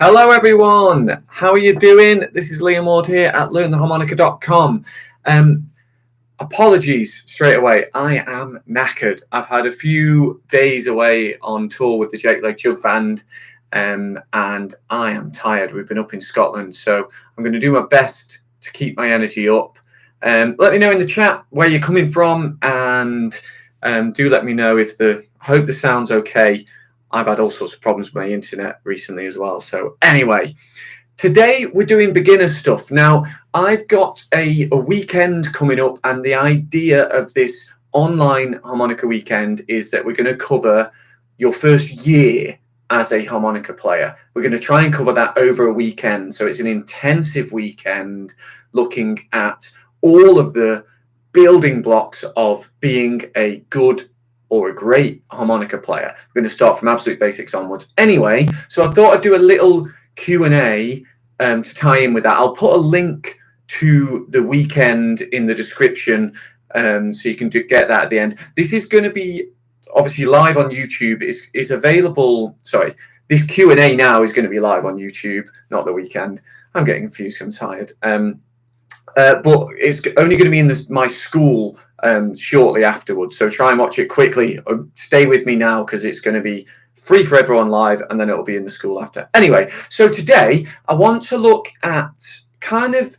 Hello everyone, how are you doing? This is Liam Ward here at LearnTheHarmonica.com. Apologies straight away, I am knackered. I've had a few days away on tour with the Jake Leg Jug Band and I am tired. We've been up in Scotland, so I'm going to do my best to keep my energy up. Let me know in the chat where you're coming from and do let me know if I hope the sound's okay. I've had all sorts of problems with my internet recently as well. So anyway, today we're doing beginner stuff. Now, I've got a weekend coming up, and the idea of this online harmonica weekend is that we're going to cover your first year as a harmonica player. We're going to try and cover that over a weekend. So it's an intensive weekend looking at all of the building blocks of being a good or a great harmonica player. We're going to start from absolute basics onwards. Anyway, so I thought I'd do a little Q&A to tie in with that. I'll put a link to the weekend in the description so you can get that at the end. This is going to be obviously live on YouTube. It's available, sorry, this Q&A now is going to be live on YouTube, not the weekend. I'm getting confused, I'm tired. But it's only going to be in my school shortly afterwards, so try and watch it quickly. Stay with me now because it's going to be free for everyone live, and then it'll be in the school after. Anyway, so today I want to look at kind of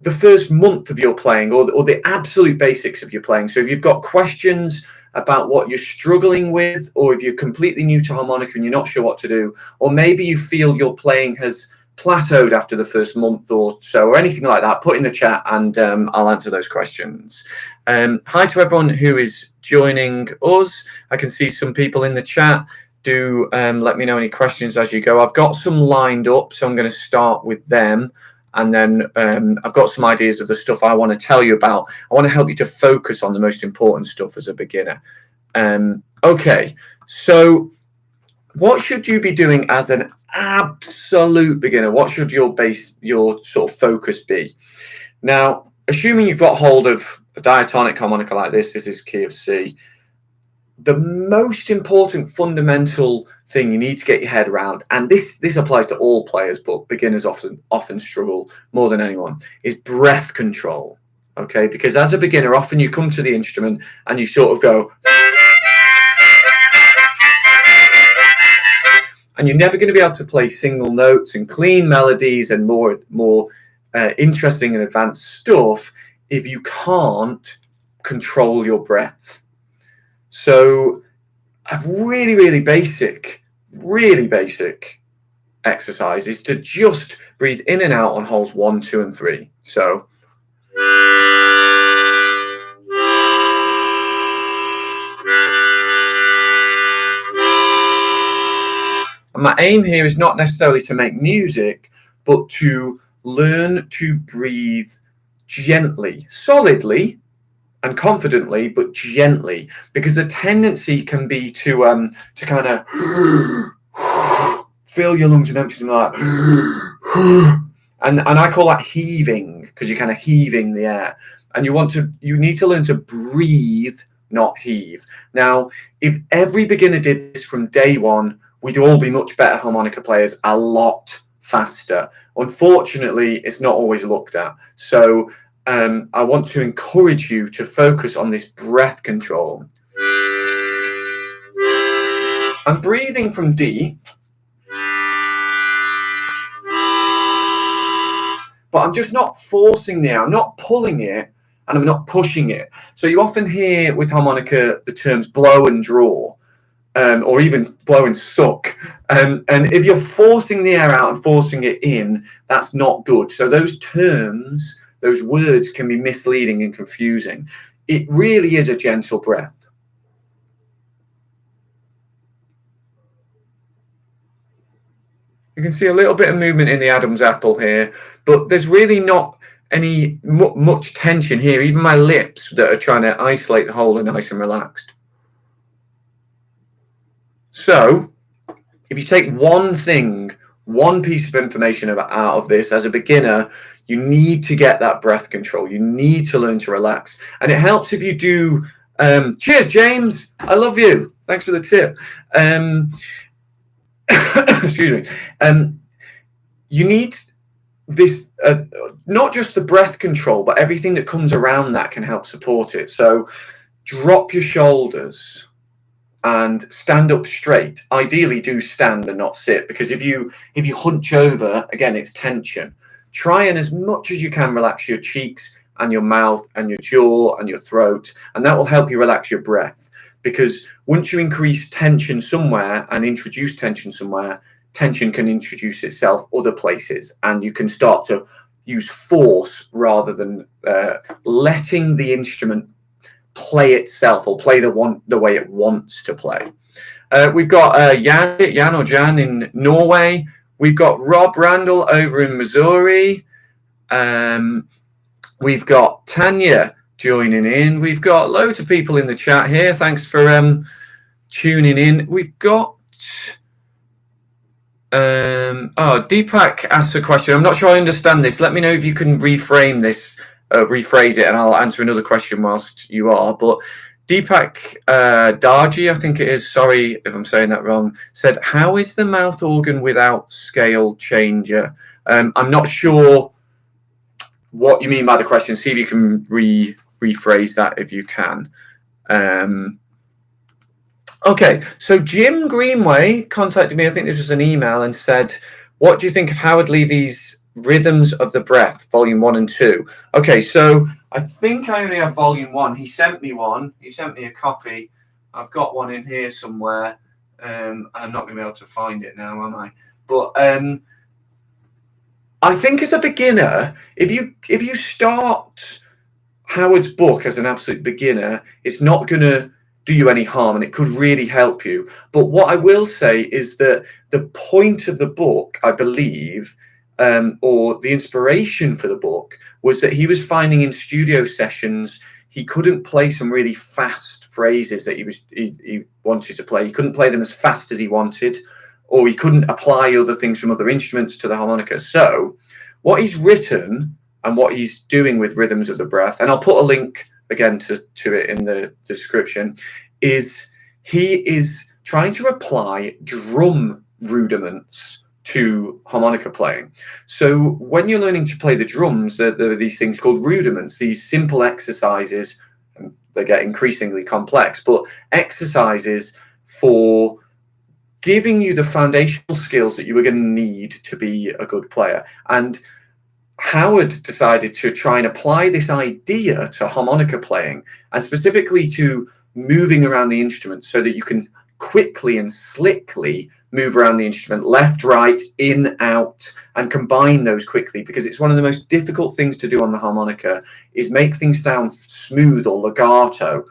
the first month of your playing, or the absolute basics of your playing. So if you've got questions about what you're struggling with, or if you're completely new to harmonica and you're not sure what to do, or maybe you feel your playing has plateaued after the first month or so, or anything like that, put in the chat and I'll answer those questions. Hi to everyone who is joining us. I can see some people in the chat. Do let me know any questions as you go. I've got some lined up, so I'm going to start with them, and then I've got some ideas of the stuff I want to tell you about. I want to help you to focus on the most important stuff as a beginner. Okay, so what should you be doing as an absolute beginner? What should your sort of focus be? Now, assuming you've got hold of a diatonic harmonica like this is key of C. The most important fundamental thing you need to get your head around, and this applies to all players, but beginners often struggle more than anyone, is breath control. Okay, because as a beginner, often you come to the instrument and you sort of go, and you're never going to be able to play single notes and clean melodies and more interesting and advanced stuff if you can't control your breath. So a really basic exercise is to just breathe in and out on holes 1, 2, and 3. So and my aim here is not necessarily to make music, but to learn to breathe gently, solidly and confidently, but gently, because the tendency can be to kind of fill your lungs and empty them like and I call that heaving, because you're kind of heaving the air, and you need to learn to breathe, not heave. Now, if every beginner did this from day one, we'd all be much better harmonica players a lot faster. Unfortunately, it's not always looked at. So I want to encourage you to focus on this breath control. I'm breathing from D, but I'm just not forcing the air. I'm not pulling it, and I'm not pushing it. So you often hear with harmonica the terms blow and draw. Or even blow and suck. And if you're forcing the air out and forcing it in, that's not good. So those terms, those words can be misleading and confusing. It really is a gentle breath. You can see a little bit of movement in the Adam's apple here, but there's really not any much tension here. Even my lips that are trying to isolate the whole are nice and relaxed. So if you take one piece of information out of this as a beginner, you need to get that breath control. You need to learn to relax. And it helps if you do, cheers, James. I love you. Thanks for the tip. Excuse me. you need this, not just the breath control, but everything that comes around that can help support it. So drop your shoulders and stand up straight. Ideally do stand and not sit, because if you hunch over, again, it's tension. Try and as much as you can relax your cheeks and your mouth and your jaw and your throat, and that will help you relax your breath. Because once you increase tension somewhere and introduce tension somewhere, tension can introduce itself other places, and you can start to use force rather than letting the instrument play itself, or play the way it wants to play. We've got Jan or Jan in Norway. We've got Rob Randall over in Missouri. We've got Tanya joining in. We've got loads of people in the chat here. Thanks for tuning in. We've got Deepak asks a question. I'm not sure I understand this. Let me know if you can rephrase it, and I'll answer another question whilst you are. But Deepak Darji, I think it is, sorry if I'm saying that wrong, said, how is the mouth organ without scale changer? I'm not sure what you mean by the question. See if you can rephrase that if you can. Okay, so Jim Greenway contacted me, I think this was an email, and said, what do you think of Howard Levy's Rhythms of the Breath, Volume 1 and 2? Okay, so I think I only have Volume 1. He sent me one. He sent me a copy. I've got one in here somewhere. I'm not going to be able to find it now, am I? But I think as a beginner, if you start Howard's book as an absolute beginner, it's not going to do you any harm, and it could really help you. But what I will say is that the point of the book, I believe, or the inspiration for the book, was that he was finding in studio sessions he couldn't play some really fast phrases that he wanted to play. He couldn't play them as fast as he wanted, or he couldn't apply other things from other instruments to the harmonica. So what he's written and what he's doing with Rhythms of the Breath, and I'll put a link again to it in the description, is he is trying to apply drum rudiments to harmonica playing. So when you're learning to play the drums, there are these things called rudiments, these simple exercises, and they get increasingly complex, but exercises for giving you the foundational skills that you are going to need to be a good player. And Howard decided to try and apply this idea to harmonica playing, and specifically to moving around the instrument, so that you can quickly and slickly move around the instrument, left, right, in, out, and combine those quickly, because it's one of the most difficult things to do on the harmonica, is make things sound smooth or legato,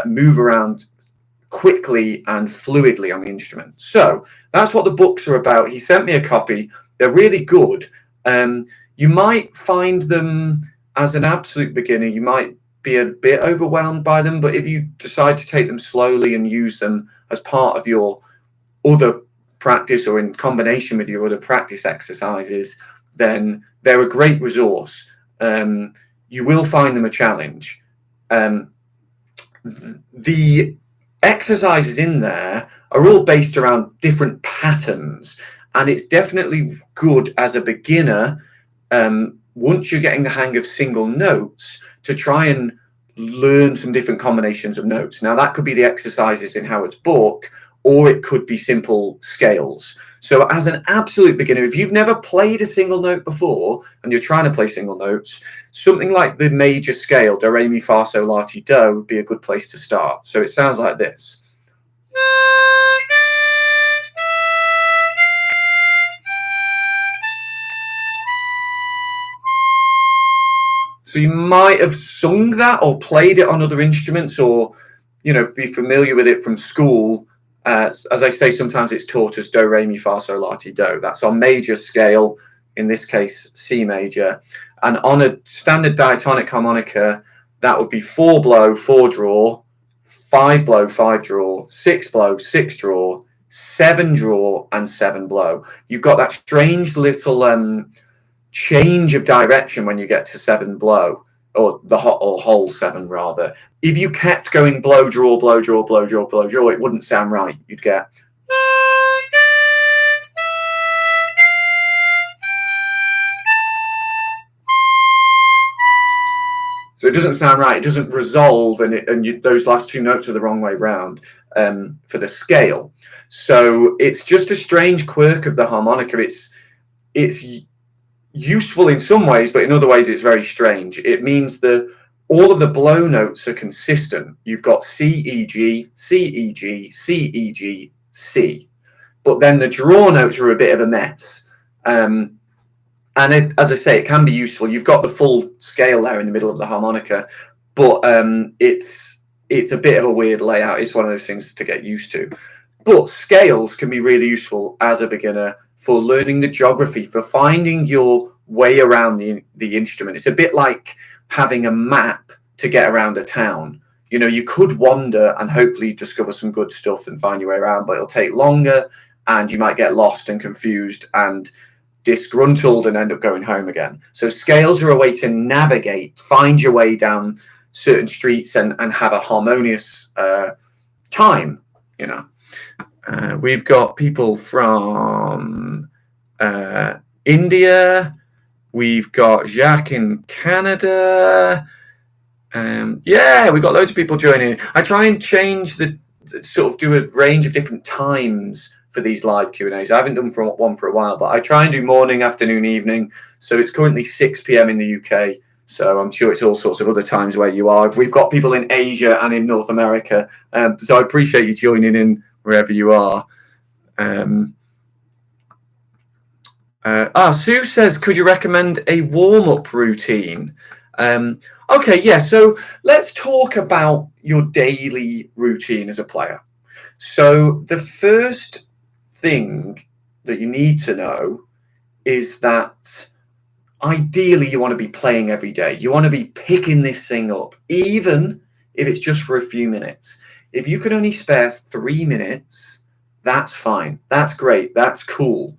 move around quickly and fluidly on the instrument. So that's what the books are about. He sent me a copy. They're really good. You might find them as an absolute beginner, you might be a bit overwhelmed by them, but if you decide to take them slowly and use them as part of your other practice, or in combination with your other practice exercises, then they're a great resource. You will find them a challenge. The exercises in there are all based around different patterns, and it's definitely good as a beginner, once you're getting the hang of single notes, to try and learn some different combinations of notes. Now, that could be the exercises in Howard's book, or it could be simple scales. So as an absolute beginner, if you've never played a single note before and you're trying to play single notes, something like the major scale, do, re, mi, fa, sol, la, ti, do, would be a good place to start. So it sounds like this. So you might have sung that or played it on other instruments, or, you know, be familiar with it from school. As I say, sometimes it's taught as do, re, mi, fa, sol, la, ti, do. That's our major scale, in this case, C major. And on a standard diatonic harmonica, that would be 4 blow, 4 draw, 5 blow, 5 draw, 6 blow, 6 draw, 7 draw, and 7 blow. You've got that strange little change of direction when you get to 7 blow, or the whole 7 rather. If you kept going blow, draw, blow, draw, blow, draw, blow, draw, it wouldn't sound right. You'd get. So it doesn't sound right. It doesn't resolve, and those last two notes are the wrong way round for the scale. So it's just a strange quirk of the harmonica. It's useful in some ways, but in other ways it's very strange. It means that all of the blow notes are consistent. You've got C, E, G, C, E, G, C, E, G, C. But then the draw notes are a bit of a mess. And as I say, it can be useful. You've got the full scale there in the middle of the harmonica, but it's a bit of a weird layout. It's one of those things to get used to. But scales can be really useful as a beginner for learning the geography, for finding your way around the instrument. It's a bit like having a map to get around a town. You know, you could wander and hopefully discover some good stuff and find your way around, but it'll take longer and you might get lost and confused and disgruntled and end up going home again. So scales are a way to navigate, find your way down certain streets and have a harmonious time, you know. We've got people from India. We've got Jacques in Canada. Yeah, we've got loads of people joining. I try and change sort of do a range of different times for these live Q&As. I haven't done one for a while, but I try and do morning, afternoon, evening. So it's currently 6 p.m. in the UK. So I'm sure it's all sorts of other times where you are. We've got people in Asia and in North America. So I appreciate you joining in wherever you are. Sue says, could you recommend a warm-up routine? Okay, yeah, so let's talk about your daily routine as a player. So the first thing that you need to know is that ideally you want to be playing every day. You want to be picking this thing up, even if it's just for a few minutes. If you can only spare 3 minutes, that's fine. That's great. That's cool.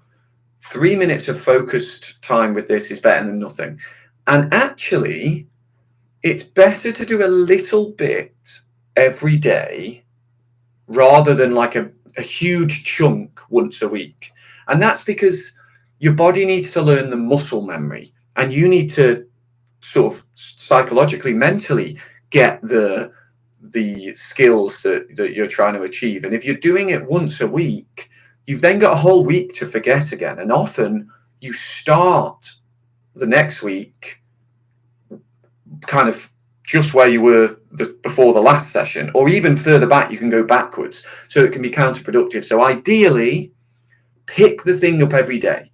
3 minutes of focused time with this is better than nothing. And actually, it's better to do a little bit every day rather than like a huge chunk once a week. And that's because your body needs to learn the muscle memory, and you need to sort of psychologically, mentally get the skills that you're trying to achieve. And if you're doing it once a week, you've then got a whole week to forget again. And often you start the next week kind of just where you were before the last session, or even further back, you can go backwards. So it can be counterproductive. So ideally, pick the thing up every day.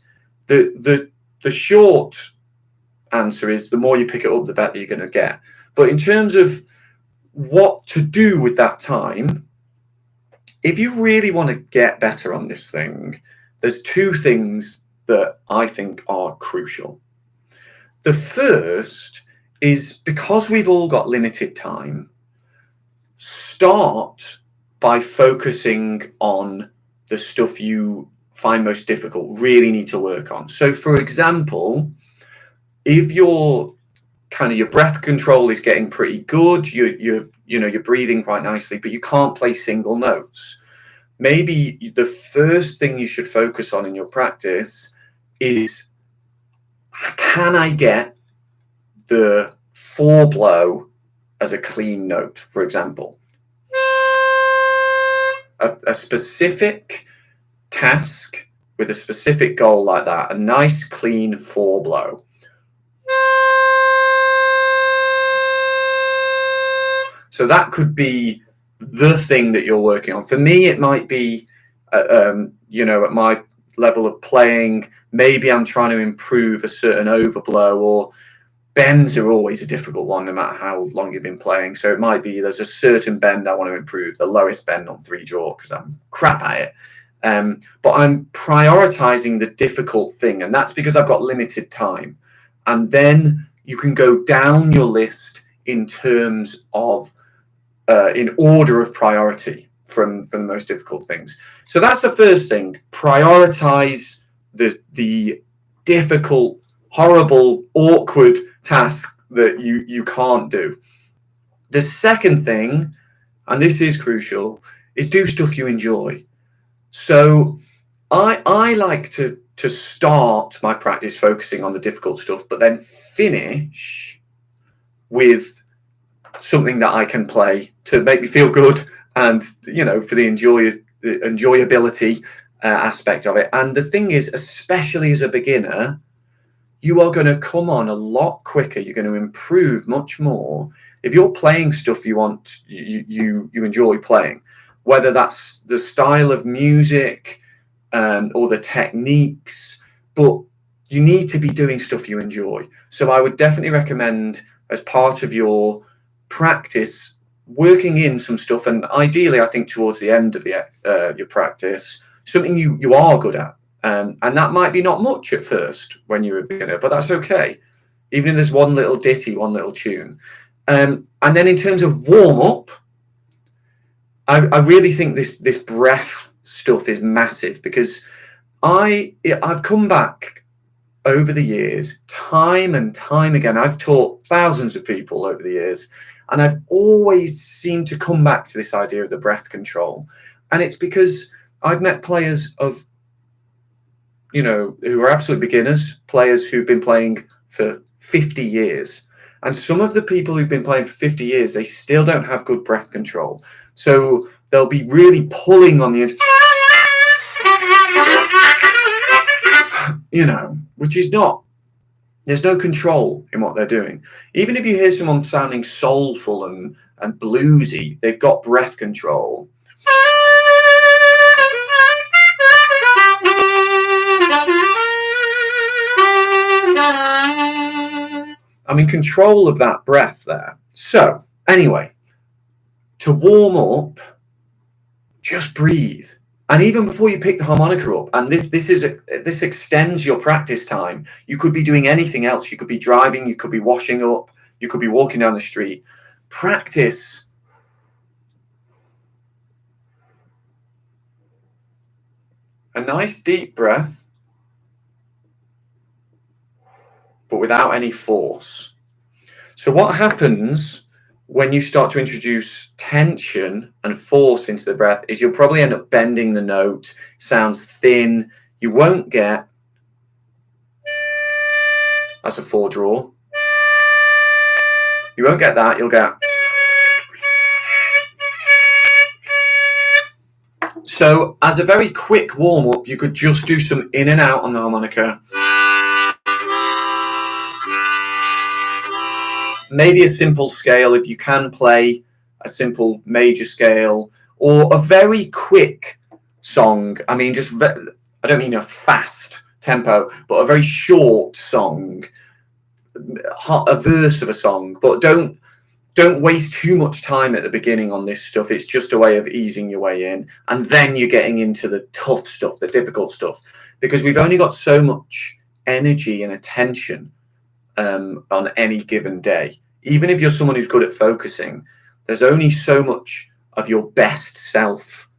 The short answer is the more you pick it up, the better you're going to get. But in terms of what to do with that time, if you really want to get better on this thing, there's two things that I think are crucial. The first is, because we've all got limited time, start by focusing on the stuff you find most difficult, really need to work on. So for example, if your breath control is getting pretty good, you're breathing quite nicely, but you can't play single notes, maybe the first thing you should focus on in your practice is, can I get the 4 blow as a clean note, for example? A specific task with a specific goal like that, a nice clean 4 blow. So that could be the thing that you're working on. For me, it might be, at my level of playing, maybe I'm trying to improve a certain overblow, or bends are always a difficult one no matter how long you've been playing. So it might be there's a certain bend I want to improve, the lowest bend on 3 draw, because I'm crap at it. But I'm prioritizing the difficult thing, and that's because I've got limited time. And then you can go down your list in terms of in order of priority from the most difficult things. So that's the first thing. Prioritize the difficult, horrible, awkward task that you can't do. The second thing, and this is crucial, is do stuff you enjoy. So I like to start my practice focusing on the difficult stuff, but then finish with something that I can play to make me feel good, and for the enjoyability aspect of it. And the thing is, especially as a beginner, you are going to come on a lot quicker. You're going to improve much more if you're playing stuff you enjoy playing, whether that's the style of music or the techniques. But you need to be doing stuff you enjoy. So I would definitely recommend, as part of your practice, working in some stuff, and ideally I think towards the end of your practice, something you are good at. And that might be not much at first when you're a beginner, but that's okay. Even if there's one little ditty, one little tune. And then in terms of warm up, I really think this breath stuff is massive, because I've come back over the years, time and time again. I've taught thousands of people over the years, and I've always seemed to come back to this idea of the breath control. And it's because I've met players of, who are absolute beginners, players who've been playing for 50 years. And some of the people who've been playing for 50 years, they still don't have good breath control. So they'll be really pulling on the edge, which is not, there's no control in what they're doing. Even if you hear someone sounding soulful and bluesy, they've got breath control. I'm in control of that breath there. So anyway, to warm up, just breathe. And even before you pick the harmonica up, and this extends your practice time. You could be doing anything else. You could be driving, you could be washing up, you could be walking down the street. Practice. A nice deep breath, but without any force. So what happens when you start to introduce tension and force into the breath is you'll probably end up bending the note. Sounds thin. You won't get, that's a 4 draw. You won't get that. You'll get. So as a very quick warm up, you could just do some in and out on the harmonica. Maybe a simple scale if you can play a simple major scale, or a very quick song. I mean, I don't mean a fast tempo, but a very short song, a verse of a song. But don't waste too much time at the beginning on this stuff. It's just a way of easing your way in, and then you're getting into the tough stuff, the difficult stuff, because we've only got so much energy and attention on any given day. Even if you're someone who's good at focusing, there's only so much of your best self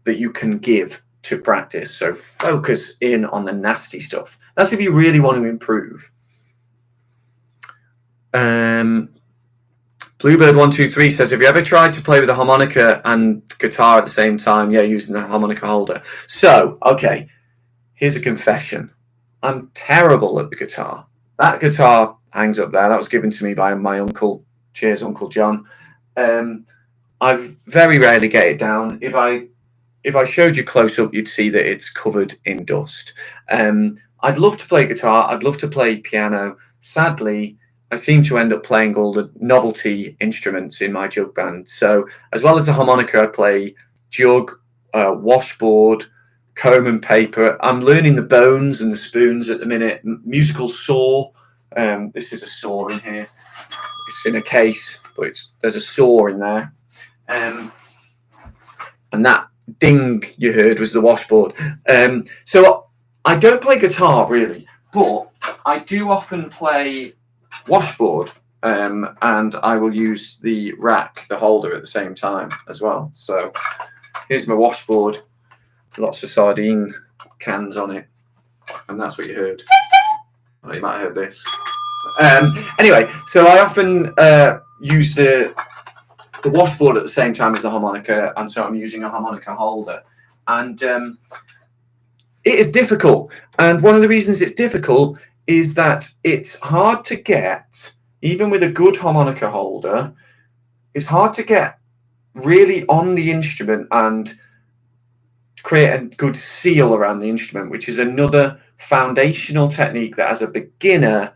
that you can give to practice. So focus in on the nasty stuff. That's if you really want to improve. Bluebird123 says, have you ever tried to play with a harmonica and guitar at the same time? Yeah, using the harmonica holder. So, okay, here's a confession. I'm terrible at the guitar. That guitar hangs up there. That was given to me by my uncle. Cheers, Uncle John. I very rarely get it down. If I showed you close up, you'd see that it's covered in dust. I'd love to play guitar. I'd love to play piano. Sadly, I seem to end up playing all the novelty instruments in my jug band. So as well as the harmonica, I play jug, washboard, comb and paper. I'm learning the bones and the spoons at the minute. Musical saw. This is a saw in here. It's in a case, but there's a saw in there. And that ding you heard was the washboard. So I don't play guitar really, but I do often play washboard, and I will use the rack, the holder, at the same time as well. So here's my washboard, lots of sardine cans on it, and that's what you heard. Oh, you might have heard this. Anyway, so I often use the washboard at the same time as the harmonica, and so I'm using a harmonica holder, and it is difficult. And one of the reasons it's difficult is that it's hard to get even with a good harmonica holder, it's hard to get really on the instrument and create a good seal around the instrument, which is another foundational technique that as a beginner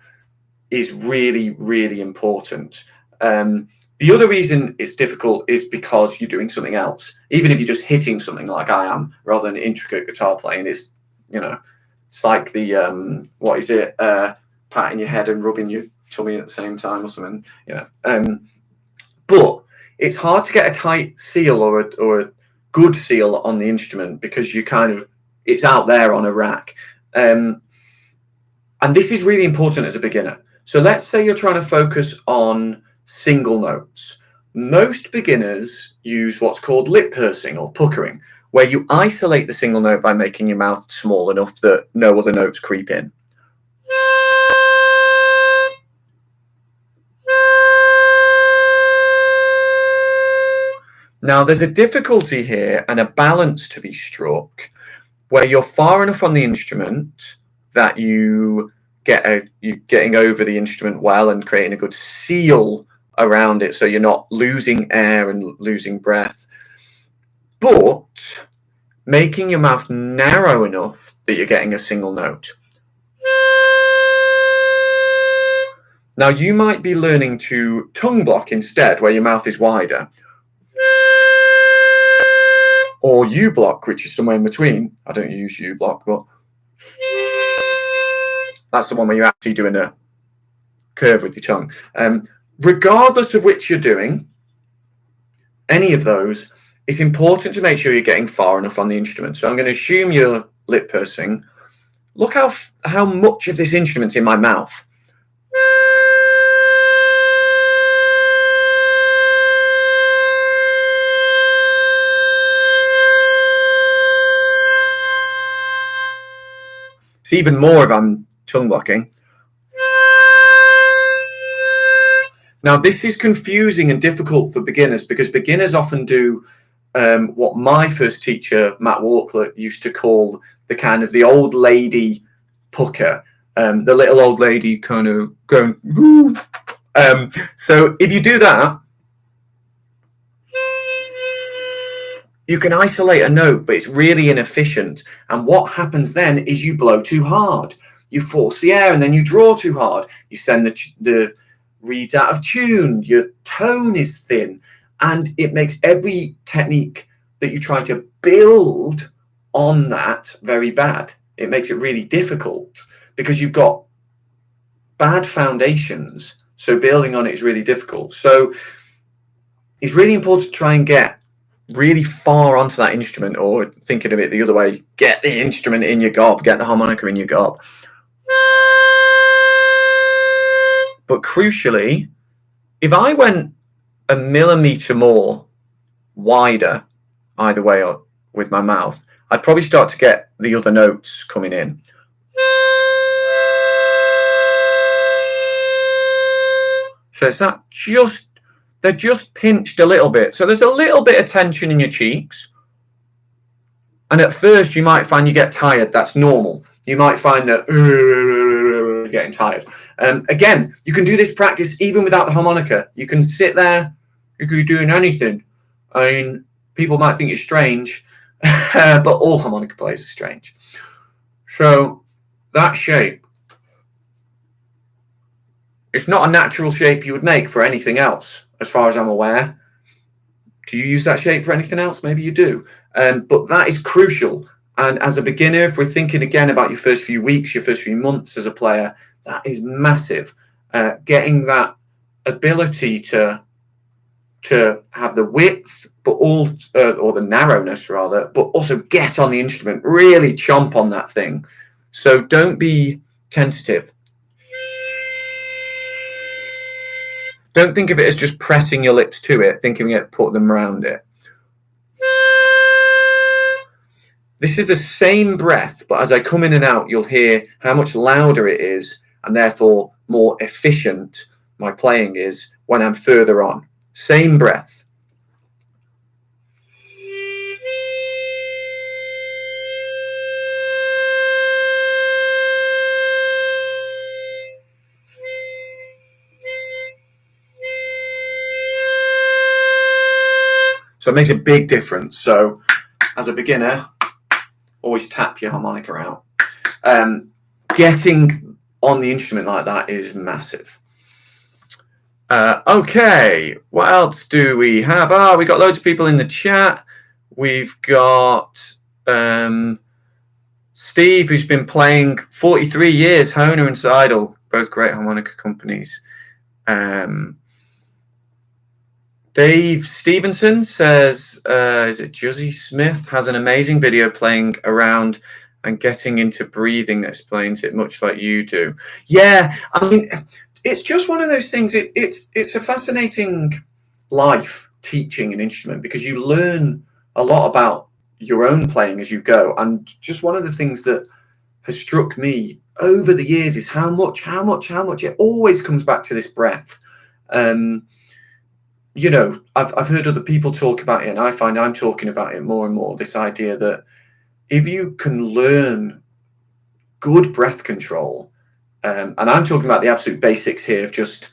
is really, really important. The other reason it's difficult is because you're doing something else. Even if you're just hitting something like I am, rather than intricate guitar playing, it's, you know, it's like the what is it? Patting your head and rubbing your tummy at the same time or something. But it's hard to get a tight seal or a good seal on the instrument because it's out there on a rack. And this is really important as a beginner. So let's say you're trying to focus on single notes. Most beginners use what's called lip pursing or puckering, where you isolate the single note by making your mouth small enough that no other notes creep in. Now, there's a difficulty here and a balance to be struck where you're far enough on the instrument that you're getting over the instrument well and creating a good seal around it so you're not losing air and losing breath, but making your mouth narrow enough that you're getting a single note. Now, you might be learning to tongue block instead, where your mouth is wider, or U block, which is somewhere in between. I don't use U block, but that's the one where you're actually doing a curve with your tongue. Regardless of which you're doing, any of those, it's important to make sure you're getting far enough on the instrument. So I'm going to assume you're lip pursing. Look how much of this instrument's in my mouth. It's even more if I'm tongue blocking. Now, this is confusing and difficult for beginners because beginners often do what my first teacher, Matt Walker, used to call the old lady pucker. The little old lady kind of going, ooh. So if you do that, you can isolate a note, but it's really inefficient. And what happens then is you blow too hard. You force the air and then you draw too hard. You send the reeds out of tune. Your tone is thin. And it makes every technique that you try to build on that very bad. It makes it really difficult because you've got bad foundations. So building on it is really difficult. So it's really important to try and get really far onto that instrument, or thinking of it the other way, get the instrument in your gob, get the harmonica in your gob. But crucially, if I went a millimeter more wider either way or with my mouth, I'd probably start to get the other notes coming in. So it's that they're just pinched a little bit. So there's a little bit of tension in your cheeks. And at first you might find you get tired. That's normal. You might find that you're getting tired. Again, you can do this practice even without the harmonica. You can sit there, you could be doing anything. I mean, people might think it's strange, but all harmonica players are strange. So that shape, it's not a natural shape you would make for anything else, as far as I'm aware. Do you use that shape for anything else? Maybe you do. But that is crucial. And as a beginner, if we're thinking again about your first few weeks, your first few months as a player, that is massive. Getting that ability to have the width, but or the narrowness rather, but also get on the instrument, really chomp on that thing. So don't be tentative. Don't think of it as just pressing your lips to it, thinking it, put them around it. This is the same breath, but as I come in and out, you'll hear how much louder it is, and therefore more efficient my playing is when I'm further on. Same breath. So it makes a big difference. So as a beginner, always tap your harmonica out. Getting on the instrument like that is massive. Okay, what else do we have? We got loads of people in the chat. We've got Steve, who's been playing 43 years, Hohner and Seidel, both great harmonica companies. Dave Stevenson says, is it Juzzy Smith, has an amazing video playing around and getting into breathing that explains it much like you do. Yeah, I mean, it's just one of those things. It's a fascinating life teaching an instrument, because you learn a lot about your own playing as you go. And just one of the things that has struck me over the years is how much it always comes back to this breath. You know, I've heard other people talk about it, and I find I'm talking about it more and more, this idea that if you can learn good breath control, and I'm talking about the absolute basics here of just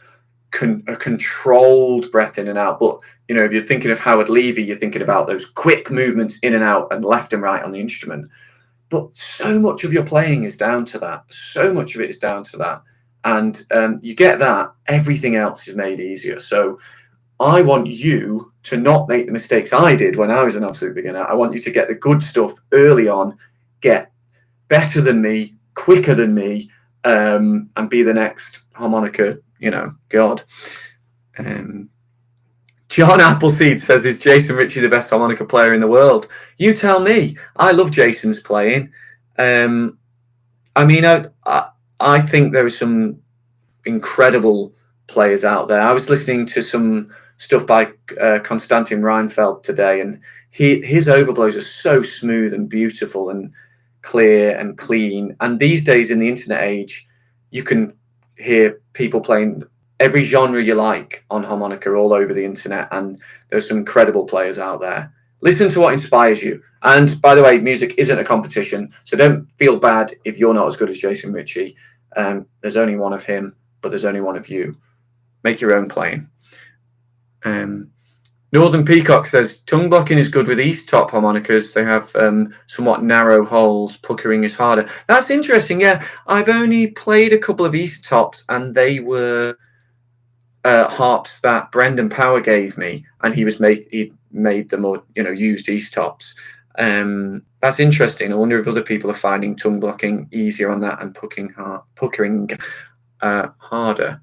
a controlled breath in and out. But, you know, if you're thinking of Howard Levy, you're thinking about those quick movements in and out and left and right on the instrument. But so much of your playing is down to that. So much of it is down to that. And you get that, everything else is made easier. So I want you to not make the mistakes I did when I was an absolute beginner. I want you to get the good stuff early on, get better than me, quicker than me, and be the next harmonica, you know, god. John Appleseed says, is Jason Ritchie the best harmonica player in the world? You tell me. I love Jason's playing. I mean, I think there are some incredible players out there. I was listening to some stuff by Konstantin Reinfeldt today, and his overblows are so smooth and beautiful and clear and clean. And these days in the internet age, you can hear people playing every genre you like on harmonica all over the internet, and there's some incredible players out there. Listen to what inspires you. And by the way, music isn't a competition, so don't feel bad if you're not as good as Jason Ritchie. There's only one of him, but there's only one of you. Make your own playing. Northern Peacock says, tongue blocking is good with east top harmonicas. They have somewhat narrow holes. Puckering is harder. That's interesting. Yeah, I've only played a couple of east tops, and they were harps that Brendan Power gave me, and he made them, or used east tops. That's interesting. I wonder if other people are finding tongue blocking easier on that and puckering harder.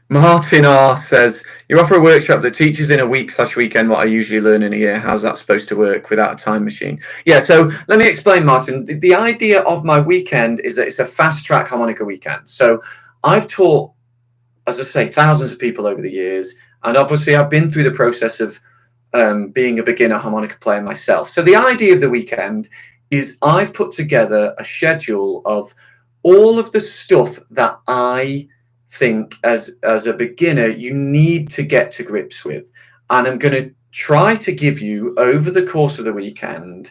Martin R says, you offer a workshop that teaches in a week/weekend what I usually learn in a year. How's that supposed to work without a time machine? Yeah, so let me explain, Martin. The idea of my weekend is that it's a fast track harmonica weekend. So I've taught, as I say, thousands of people over the years, and obviously I've been through the process of being a beginner harmonica player myself. So the idea of the weekend is I've put together a schedule of all of the stuff that I think as a beginner you need to get to grips with, and I'm going to try to give you over the course of the weekend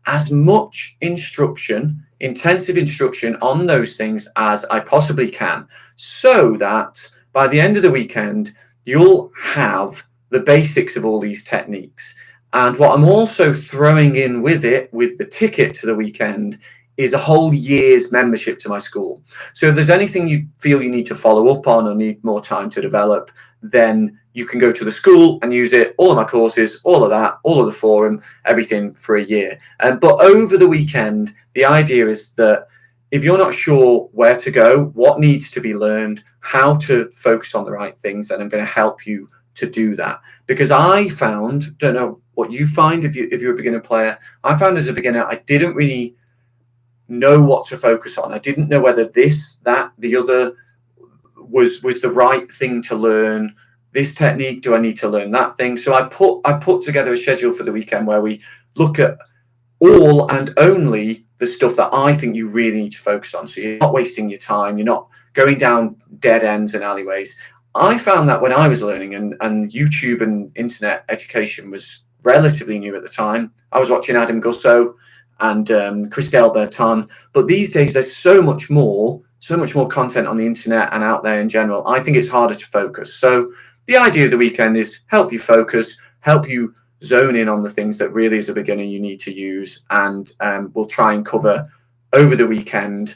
as much instruction, intensive instruction on those things as I possibly can, so that by the end of the weekend you'll have the basics of all these techniques. And what I'm also throwing in with it, with the ticket to the weekend, is a whole year's membership to my school. So if there's anything you feel you need to follow up on or need more time to develop, then you can go to the school and use it, all of my courses, all of that, all of the forum, everything for a year. But over the weekend, the idea is that if you're not sure where to go, what needs to be learned, how to focus on the right things, then I'm going to help you to do that. Because I found, don't know what you find if you're a beginner player, I found as a beginner, I didn't really know what to focus on. I didn't know whether this, that, the other was the right thing to learn. This technique, do I need to learn that thing? So I put together a schedule for the weekend where we look at all and only the stuff that I think you really need to focus on. So you're not wasting your time, you're not going down dead ends and alleyways. I found that when I was learning, and YouTube and internet education was relatively new at the time, I was watching Adam Gusso and Christelle Berton. But these days, there's so much more so much more content on the internet and out there in general. I think it's harder to focus. So the idea of the weekend is help you focus, help you zone in on the things that really as a beginner you need to use, and we'll try and cover over the weekend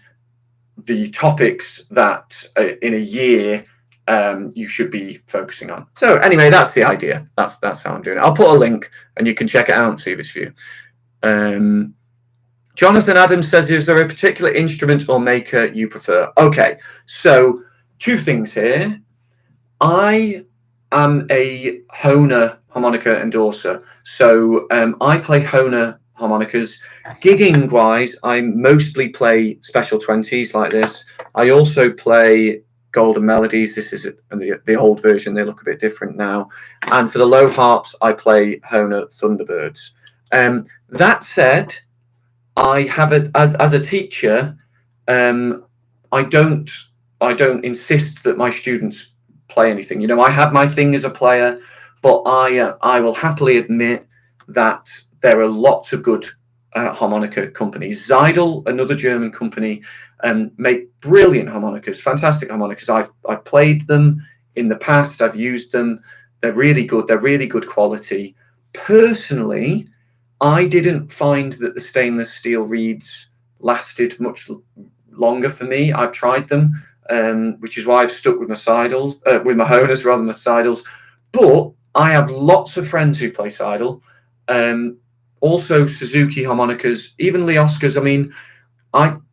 the topics that in a year you should be focusing on. So anyway, that's the idea. That's how I'm doing it. I'll put a link and you can check it out and see if it's for you. Jonathan Adams says, is there a particular instrument or maker you prefer? Okay, so two things here. I am a Hohner harmonica endorser. So I play Hohner harmonicas. Gigging wise, I mostly play special 20s like this. I also play Golden Melodies. This is the old version. They look a bit different now. And for the low harps, I play Hohner Thunderbirds. That said, I have as a teacher, I don't insist that my students play anything. You know, I have my thing as a player, but I will happily admit that there are lots of good harmonica companies. Zeidel, another German company, make brilliant harmonicas, fantastic harmonicas. I've played them in the past. I've used them. They're really good. They're really good quality. Personally, I didn't find that the stainless steel reeds lasted much longer for me. I've tried them, which is why I've stuck with my Seidels, with my Honers rather than my Seidels. But I have lots of friends who play Seidel. Also Suzuki harmonicas, even Lioskas. I mean,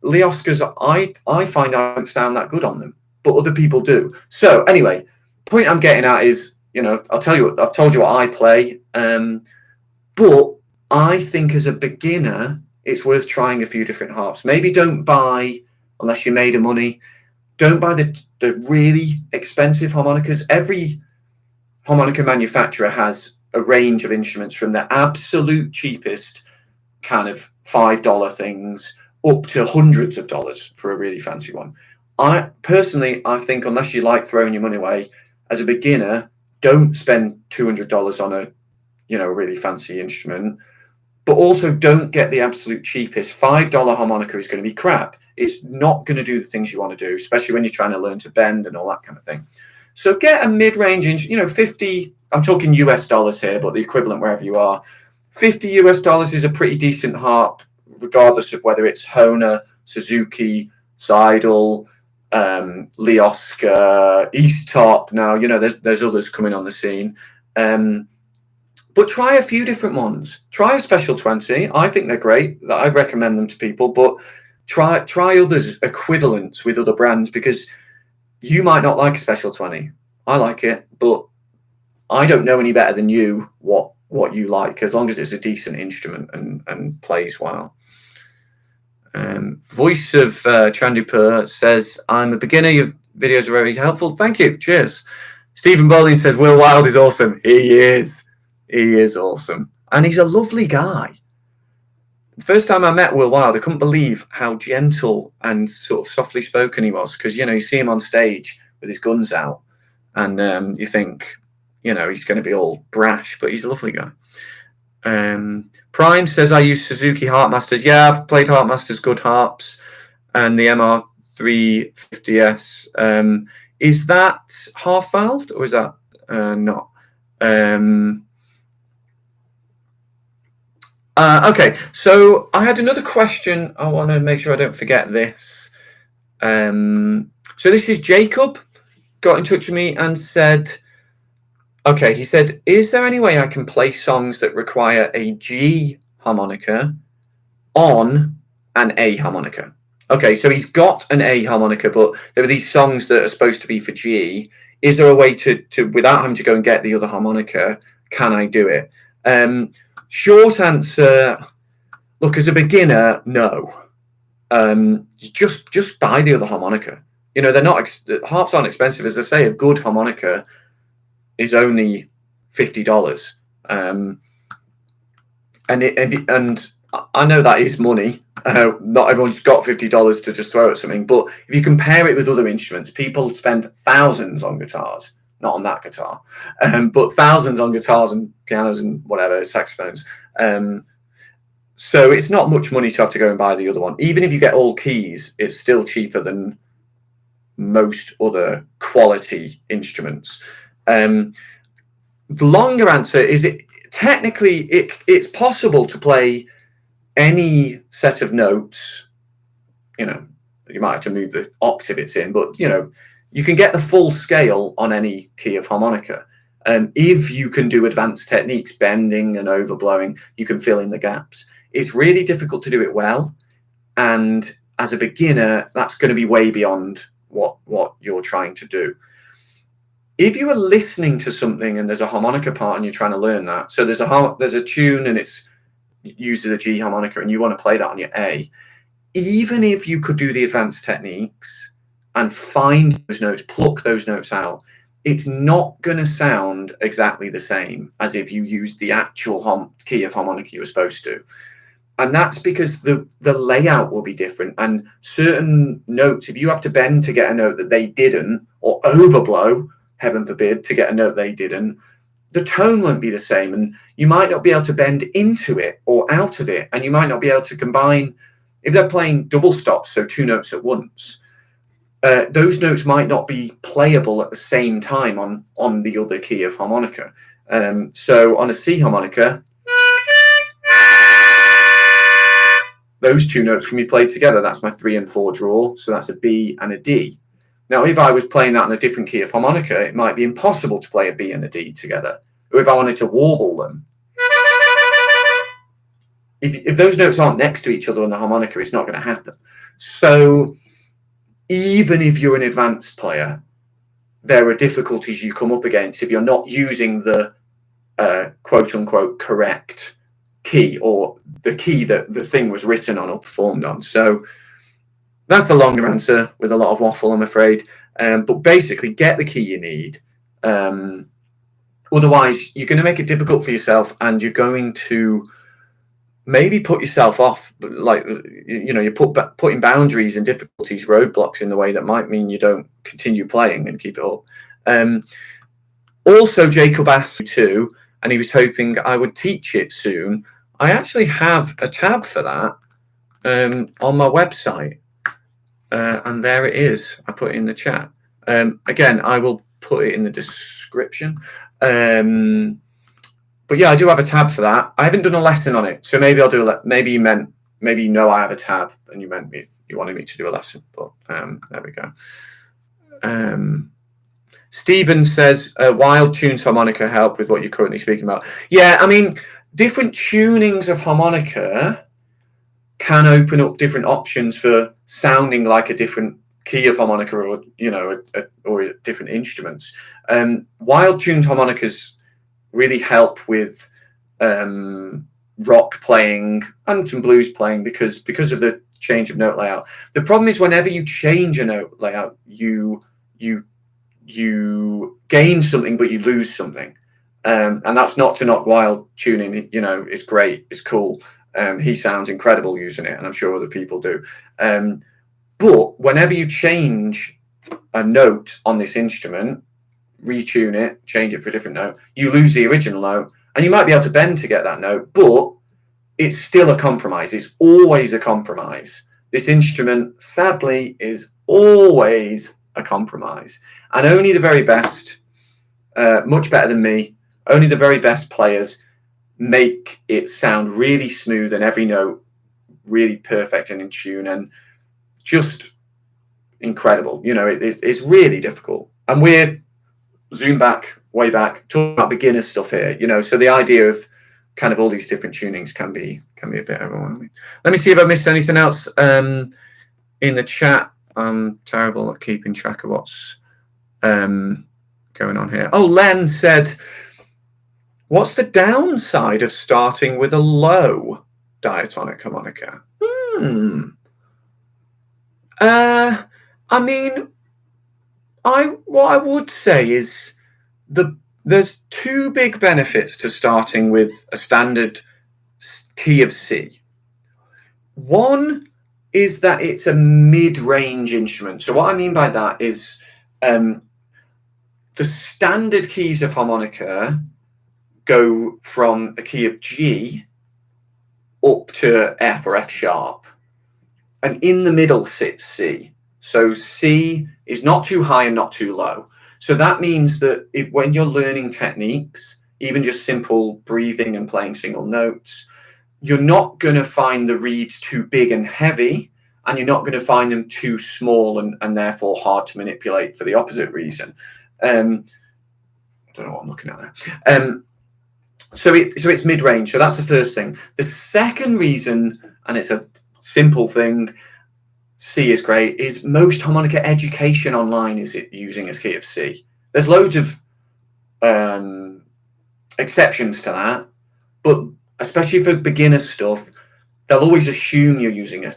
Lioskas, I find I don't sound that good on them, but other people do. So anyway, point I'm getting at is, you know, I've told you what I play, but I think as a beginner, it's worth trying a few different harps. Maybe don't buy, unless you're made of money, don't buy the really expensive harmonicas. Every harmonica manufacturer has a range of instruments from the absolute cheapest kind of $5 things up to hundreds of dollars for a really fancy one. I personally think unless you like throwing your money away, as a beginner, don't spend $200 on a really fancy instrument. But also don't get the absolute cheapest. $5 harmonica is going to be crap. It's not going to do the things you want to do, especially when you're trying to learn to bend and all that kind of thing. So get a mid-range instrument, 50, I'm talking US dollars here, but the equivalent wherever you are. $50 US is a pretty decent harp, regardless of whether it's Hohner, Suzuki, Seidel, Lioska, East Top. Now, there's others coming on the scene. But try a few different ones. Try a Special 20. I think they're great. I recommend them to people. But try others equivalents with other brands, because you might not like a Special 20. I like it, but I don't know any better than you what you like, as long as it's a decent instrument and plays well. Voice of Chandupur says, I'm a beginner. Your videos are very helpful. Thank you. Cheers. Stephen Bowling says, Will Wilde is awesome. He is. He is awesome. And he's a lovely guy. The first time I met Will Wilde, I couldn't believe how gentle and sort of softly spoken he was, because, you see him on stage with his guns out and you think, he's going to be all brash, but he's a lovely guy. Prime says, I use Suzuki Harpmasters. Yeah, I've played Harpmasters, good harps, and the MR350S. Is that half-valved or is that not? Okay, so I had another question. I want to make sure I don't forget this. So this is Jacob, got in touch with me and said, okay, he said, is there any way I can play songs that require a G harmonica on an A harmonica? Okay, so he's got an A harmonica, but there are these songs that are supposed to be for G. Is there a way to without having to go and get the other harmonica, can I do it? Short answer, look, as a beginner, no. Just buy the other harmonica. They're not harps aren't expensive. As I say, a good harmonica is only $50. And I know that is money. Not everyone's got $50 to just throw at something. But if you compare it with other instruments, people spend thousands on guitars. Not on that guitar, but thousands on guitars and pianos and whatever, saxophones. So it's not much money to have to go and buy the other one. Even if you get all keys, it's still cheaper than most other quality instruments. The longer answer is it's possible to play any set of notes. You know, you might have to move the octave it's in, but you know, you can get the full scale on any key of harmonica. If you can do advanced techniques, bending and overblowing, you can fill in the gaps. It's really difficult to do it well, and as a beginner, that's going to be way beyond what you're trying to do. If you are listening to something and there's a harmonica part and you're trying to learn that, so there's a tune and it's uses a G harmonica and you want to play that on your A, even if you could do the advanced techniques and find those notes, pluck those notes out, it's not going to sound exactly the same as if you used the actual key of harmonica you were supposed to. And that's because the layout will be different. And certain notes, if you have to bend to get a note that they didn't, or overblow, heaven forbid, to get a note they didn't, the tone won't be the same. And you might not be able to bend into it or out of it. And you might not be able to combine, if they're playing double stops, so two notes at once, those notes might not be playable at the same time on the other key of harmonica. So on a C harmonica, those two notes can be played together. That's my 3 and 4 draw. So that's a B and a D. Now, if I was playing that on a different key of harmonica, it might be impossible to play a B and a D together. Or if I wanted to warble them, if those notes aren't next to each other on the harmonica, it's not going to happen. So even if you're an advanced player, there are difficulties you come up against if you're not using the quote unquote correct key, or the key that the thing was written on or performed on. So that's the longer answer with a lot of waffle, I'm afraid. But basically, get the key you need. Otherwise, you're going to make it difficult for yourself, and you're going to maybe put yourself off. Like, you know, you're putting boundaries and difficulties, roadblocks in the way that might mean you don't continue playing and keep it up. Also, Jacob asked too, and he was hoping I would teach it soon. I actually have a tab for that on my website, and there it is. I put it in the chat. Again, I will put it in the description. But yeah, I do have a tab for that. I haven't done a lesson on it, so maybe I'll do maybe you know I have a tab and you wanted me to do a lesson. But there we go. Stephen says, wild tunes harmonica help with what you're currently speaking about. Yeah, I mean, different tunings of harmonica can open up different options for sounding like a different key of harmonica, or, you know, or different instruments. Wild tuned harmonicas really help with rock playing and some blues playing because of the change of note layout. The problem is whenever you change a note layout, you gain something, but you lose something. And that's not to knock wild tuning. You know, it's great, it's cool. He sounds incredible using it, and I'm sure other people do. But whenever you change a note on this instrument, retune it, change it for a different note, you lose the original note, and you might be able to bend to get that note, but it's still a compromise. It's always a compromise. This instrument, sadly, is always a compromise, and only the very best, much better than me, only the very best players make it sound really smooth and every note really perfect and in tune and just incredible. You know, it's really difficult, and we're way back talking about beginner stuff here, you know, so the idea of kind of all these different tunings can be a bit overwhelming. Let me see if I missed anything else in the chat. I'm terrible at keeping track of what's going on here. Oh, Len said, what's the downside of starting with a low diatonic harmonica? I mean, what I would say is there's two big benefits to starting with a standard key of C. One is that it's a mid-range instrument. So what I mean by that is the standard keys of harmonica go from a key of G up to F or F sharp, and in the middle sits C. So C is not too high and not too low. So that means that if when you're learning techniques, even just simple breathing and playing single notes, you're not going to find the reeds too big and heavy, and you're not going to find them too small and therefore hard to manipulate for the opposite reason. I don't know what I'm looking at there. So it's mid-range. So that's the first thing. The second reason, and it's a simple thing, C is great, is most harmonica education online is using a key of C. There's loads of exceptions to that, but especially for beginner stuff, they'll always assume you're using a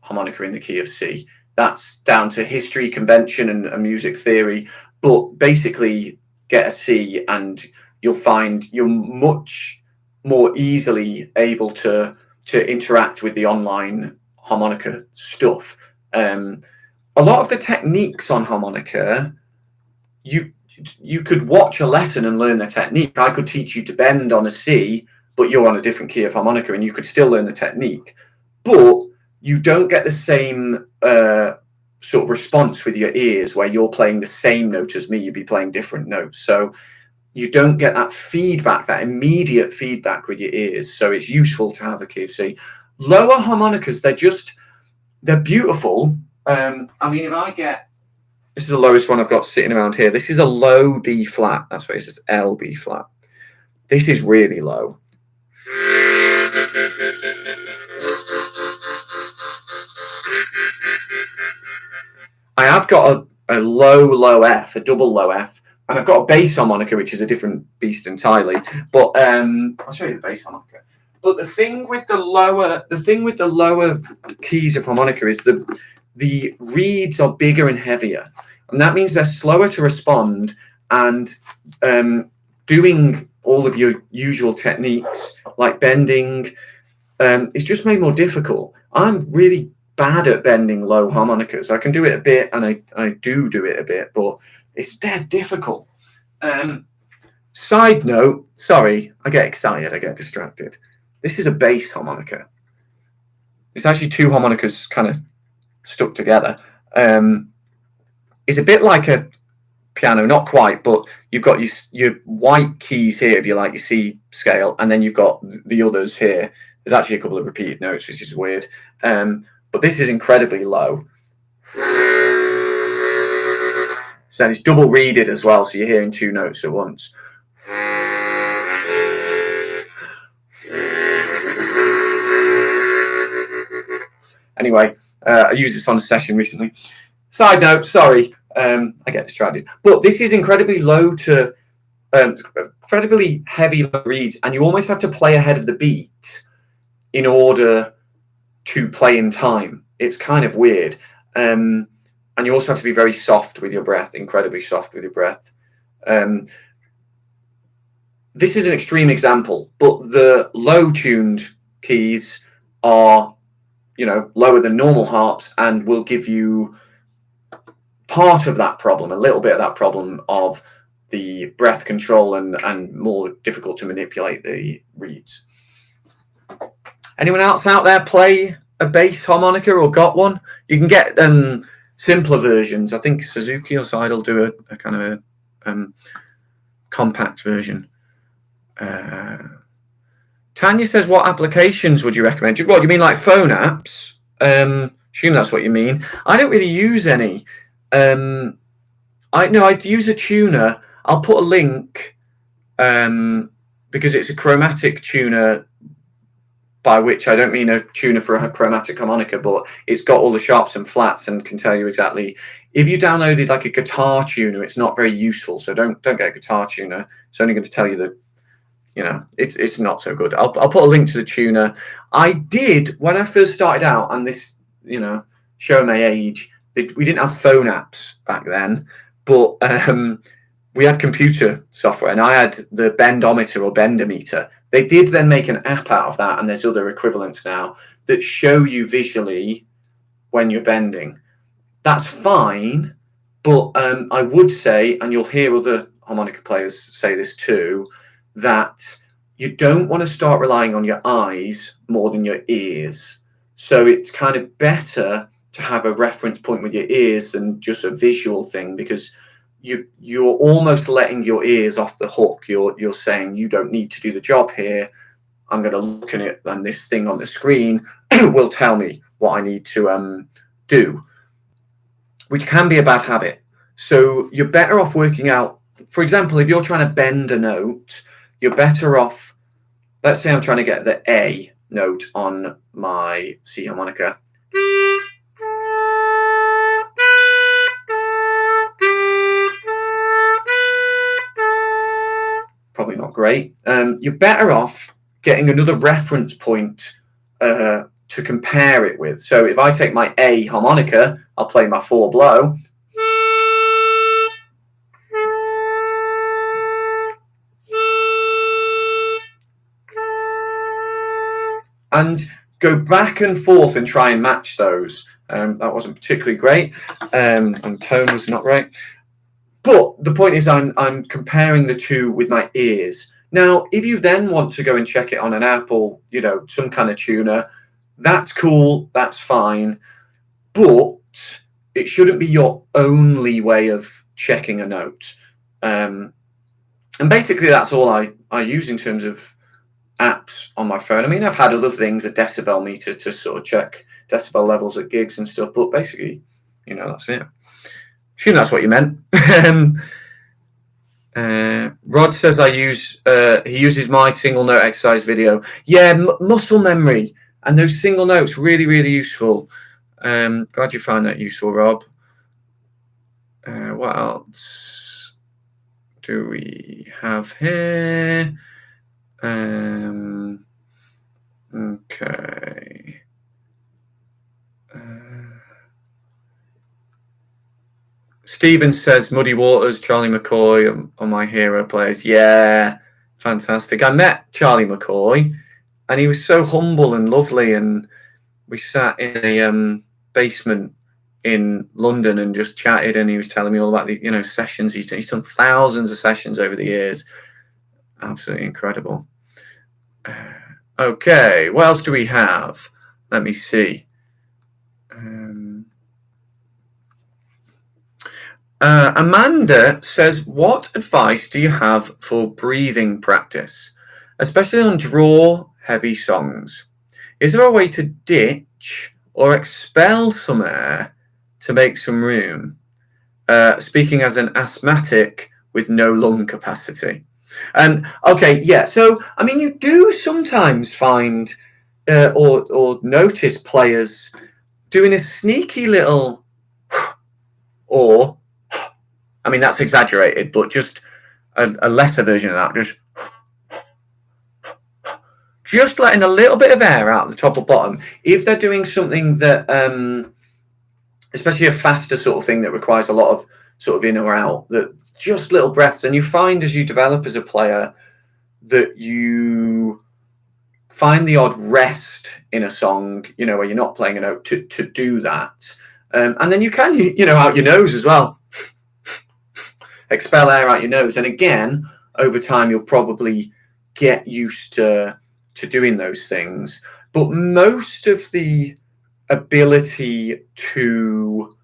harmonica in the key of C. That's down to history, convention, and music theory. But basically, get a C, and you'll find you're much more easily able to interact with the online harmonica stuff. A lot of the techniques on harmonica, you could watch a lesson and learn the technique. I could teach you to bend on a C, but you're on a different key of harmonica, and you could still learn the technique. But you don't get the same sort of response with your ears, where you're playing the same note as me, you'd be playing different notes. So you don't get that feedback, that immediate feedback with your ears. So it's useful to have a key of C. Lower harmonicas, they're beautiful. I mean, if I get, this is the lowest one I've got sitting around here. This is a low B flat. That's what it says, L B flat. This is really low. I have got a low F, a double low F, and I've got a bass harmonica, which is a different beast entirely. But I'll show you the bass harmonica. But the thing with the lower keys of harmonica is the reeds are bigger and heavier, and that means they're slower to respond, and doing all of your usual techniques like bending is just made more difficult. I'm really bad at bending low harmonicas. I can do it a bit, and I do it a bit, but it's dead difficult. Side note, sorry, I get excited, I get distracted. This is a bass harmonica. It's actually two harmonicas kind of stuck together. It's a bit like a piano, not quite, but you've got your white keys here, if you like, your C scale, and then you've got the others here. There's actually a couple of repeated notes, which is weird. But this is incredibly low. So it's double reeded as well, so you're hearing two notes at once. Anyway, I used this on a session recently. Side note, sorry, I get distracted. But this is incredibly low to incredibly heavy reeds, and you almost have to play ahead of the beat in order to play in time. It's kind of weird. And you also have to be very soft with your breath, incredibly soft with your breath. This is an extreme example, but the low-tuned keys are, lower than normal harps, and will give you part of that problem, a little bit of that problem of the breath control and more difficult to manipulate the reeds. Anyone else out there play a bass harmonica or got one? You can get simpler versions. I think Suzuki or Seidel do a kind of a compact version. Tanya says, what applications would you recommend? What, you mean like phone apps? Assume that's what you mean. I don't really use any. I'd use a tuner. I'll put a link because it's a chromatic tuner, by which I don't mean a tuner for a chromatic harmonica, but it's got all the sharps and flats and can tell you exactly. If you downloaded like a guitar tuner, it's not very useful. So don't get a guitar tuner. It's only going to tell you that, it's not so good. I'll put a link to the tuner. I did when I first started out, and this, show my age. We didn't have phone apps back then, but we had computer software, and I had the bendometer or bendometer. They did then make an app out of that, and there's other equivalents now that show you visually when you're bending. That's fine, but I would say, and you'll hear other harmonica players say this too, that you don't want to start relying on your eyes more than your ears. So it's kind of better to have a reference point with your ears than just a visual thing, because you're almost letting your ears off the hook. You're saying, you don't need to do the job here. I'm going to look at it, and this thing on the screen will tell me what I need to do, which can be a bad habit. So you're better off working out, for example, if you're trying to bend a note, you're better off, let's say I'm trying to get the A note on my C harmonica. Probably not great. You're better off getting another reference point to compare it with. So if I take my A harmonica, I'll play my 4 blow. And go back and forth and try and match those. That wasn't particularly great, and tone was not right. But the point is, I'm comparing the two with my ears. Now, if you then want to go and check it on an app or, you know, some kind of tuner, that's cool, that's fine. But it shouldn't be your only way of checking a note. And basically, that's all I use in terms of apps on my phone. I mean, I've had other things, a decibel meter to sort of check decibel levels at gigs and stuff, but basically, you know, that's it. Assume that's what you meant. Rod says he uses my single note exercise video. Yeah, muscle memory and those single notes, really, really useful. Glad you found that useful, Rob. What else do we have here? Okay. Stephen says Muddy Waters, Charlie McCoy are my hero players. Yeah, fantastic. I met Charlie McCoy, and he was so humble and lovely, and we sat in a basement in London and just chatted, and he was telling me all about the, you know, sessions. He's done thousands of sessions over the years. Absolutely incredible. Okay, what else do we have? Let me see. Amanda says, what advice do you have for breathing practice, especially on draw-heavy songs? Is there a way to ditch or expel some air to make some room? Speaking as an asthmatic with no lung capacity. Okay, yeah. So, I mean, you do sometimes find or notice players doing a sneaky little or, I mean, that's exaggerated, but just a lesser version of that. Just letting a little bit of air out the top or bottom. If they're doing something that, especially a faster sort of thing that requires a lot of sort of in or out, that just little breaths, and you find as you develop as a player that you find the odd rest in a song, you know, where you're not playing a note to do that. And then you can, you know, out your nose as well. Expel air out your nose. And again, over time, you'll probably get used to doing those things. But most of the ability to